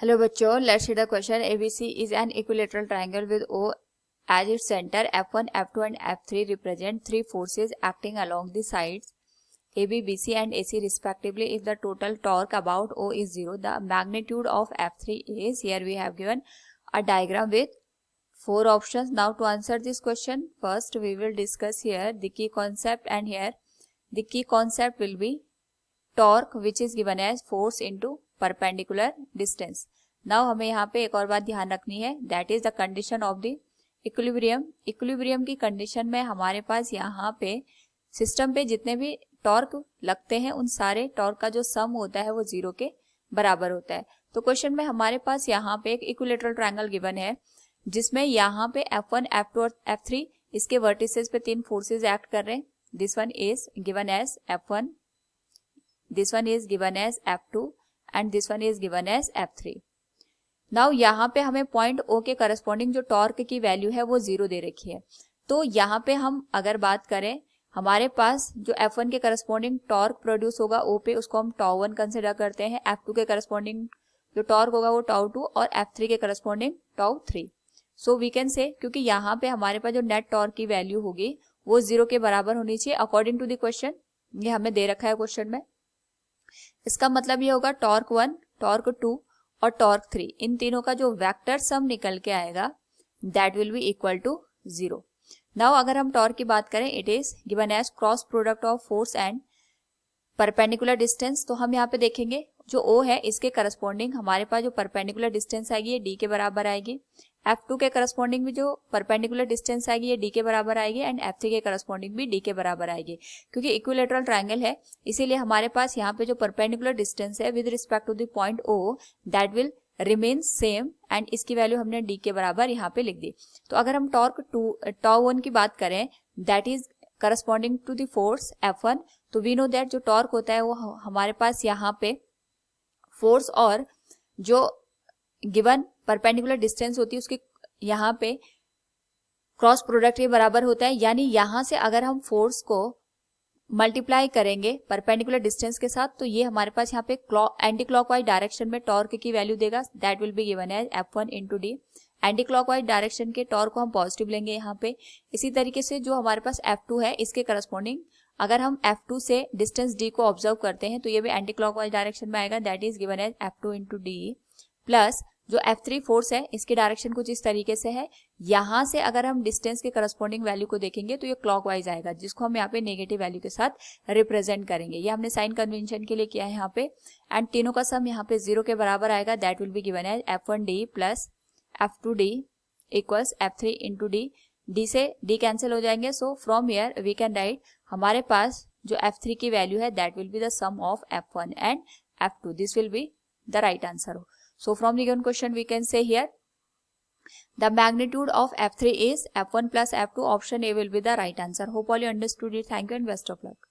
Hello बच्चों, let's see the question. ABC is an equilateral triangle with O as its center. F1, F2 and F3 represent three forces acting along the sides AB, BC and AC respectively. If the total torque about O is 0, the magnitude of F3 is, here we have given a diagram with four options. Now to answer this question, first we will discuss here the key concept, and here the key concept will be torque, which is given as force into perpendicular distance. Now हमें यहाँ पे एक और बात ध्यान रखनी है, that is the condition of the equilibrium. Equilibrium की कंडीशन में हमारे पास यहाँ पे सिस्टम पे जितने भी टॉर्क लगते हैं उन सारे टॉर्क का जो सम होता है वो 0 के बराबर होता है. तो क्वेश्चन में हमारे पास यहाँ पे एक इक्विलेटरल ट्रायंगल गिवन है जिसमें यहाँ पे F1, F2 और F3 इसके वर्टिसेस पे तीन फोर्सेज एक्ट कर रहे हैं. This one is given as F1, this one is given as F2 and this one is given as F3. Now यहाँ पे हमें पॉइंट O के करस्पॉन्डिंग जो टॉर्क की वैल्यू है वो 0 दे रखी है. तो यहाँ पे हम अगर बात करें, हमारे पास जो F1 के करस्पॉन्डिंग टॉर्क प्रोड्यूस होगा O पे, उसको हम τ1 कंसिडर करते हैं. F2 के करस्पॉन्डिंग जो टॉर्क होगा वो τ2 और F3 के corresponding τ3. So we can say, क्योंकि यहाँ पे हमारे पास जो नेट टॉर्क की वैल्यू होगी वो 0 के बराबर होनी चाहिए अकॉर्डिंग टू द क्वेश्चन. ये हमें दे रखा है क्वेश्चन में. इसका मतलब ये होगा टॉर्क 1, टॉर्क 2 और टॉर्क 3, इन तीनों का जो वेक्टर सम निकल के आएगा that will be equal to 0. Now अगर हम टॉर्क की बात करें, it is given as cross product of force and perpendicular distance. तो हम यहाँ पे देखेंगे जो O है इसके करस्पॉन्डिंग हमारे पास जो परपेंडिकुलर डिस्टेंस आएगी ये D के बराबर आएगी. F2 के करस्पॉन्डिंग भी जो परपेंडिकुलर डिस्टेंस आएगी ये D के बराबर आएगी एंड F3 के करस्पॉन्डिंग भी D के बराबर आएगी. क्योंकि इक्विलेटरल ट्रायंगल है इसीलिए हमारे पास यहाँ पे जो परपेंडिकुलर डिस्टेंस है with respect to the point O that will remain same and इसकी वैल्यू हमने D के बराबर यहाँ पे लिख दी. तो अगर हम τ1 की बात करें, that is corresponding to the force F1, तो वी नो दैट जो टॉर्क होता है वो हमारे पास यहाँ पे फोर्स और जो गिवन परपेंडिकुलर डिस्टेंस होती है उसके यहाँ पे क्रॉस प्रोडक्ट के बराबर होता है. यानी यहाँ से अगर हम फोर्स को मल्टीप्लाई करेंगे परपेंडिकुलर डिस्टेंस के साथ तो ये हमारे पास यहाँ पे एंटी क्लॉकवाइज डायरेक्शन में टॉर्क की वैल्यू देगा. That will be given as F1 into D. Anticlockwise direction के टॉर्क को हम पॉजिटिव लेंगे यहाँ पे. इसी तरीके से जो हमारे पास F2 है इसके करस्पॉन्डिंग अगर हम F2 से डिस्टेंस D को ऑब्जर्व करते हैं तो ये भी एंटी क्लॉकवाइज डायरेक्शन में आएगा. That is given as F2 into D plus जो F3 फोर्स है इसकी डायरेक्शन कुछ इस तरीके से है. यहाँ से अगर हम डिस्टेंस के करस्पॉन्डिंग वैल्यू को देखेंगे तो ये क्लॉकवाइज आएगा जिसको हम यहाँ पे नेगेटिव वैल्यू के साथ रिप्रेजेंट करेंगे. ये हमने साइन कन्वेंशन के लिए किया है यहाँ पे. एंड तीनों का सम यहाँ पे 0 के बराबर आएगा. That will be given as F1D plus F2D equals F3 into D. D से डी कैंसिल हो जाएंगे. So from here we can write हमारे पास जो F3 की वैल्यू है that will be the sum of F1 and F2. This will be the right answer. So from the given question we can say here the magnitude of F3 is F1 plus F2. Option A will be the right answer. Hope all you understood it. Thank you and best of luck.